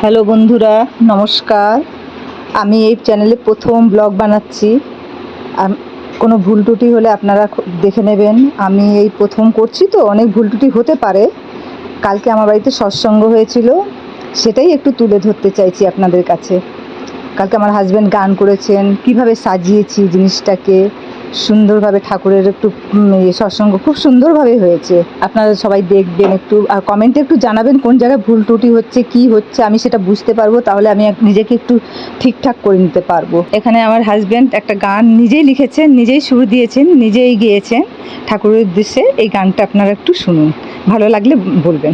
Hello বন্ধুরা, নমস্কার। আমি এই চ্যানেলে প্রথম ব্লগ বানাচ্ছি। কোনো ভুল ত্রুটি হলে আপনারা দেখে নেবেন। আমি এই প্রথম করছি তো, অনেক ভুল ত্রুটি হতে পারে। কালকে আমার বাড়িতে সৎসঙ্গ হয়েছিল, সেটাই একটু তুলে ধরতে চাইছি আপনাদের কাছে। কালকে আমার হাজব্যান্ড গান করেছেন, কিভাবে সাজিয়েছি জিনিসটাকে সুন্দরভাবে, ঠাকুরের একটু সৎসঙ্গ খুব সুন্দরভাবে হয়েছে। আপনারা সবাই দেখবেন একটু, আর কমেন্টে একটু জানাবেন কোন জায়গায় ভুল ত্রুটি হচ্ছে, কি হচ্ছে, আমি সেটা বুঝতে পারবো। তাহলে আমি নিজেকে একটু ঠিকঠাক করে নিতে পারবো। এখানে আমার হাজব্যান্ড একটা গান নিজেই লিখেছেন, নিজেই সুর দিয়েছেন, নিজেই গেয়েছেন ঠাকুরের উদ্দেশ্যে। এই গানটা আপনারা একটু শুনুন, ভালো লাগলে বলবেন।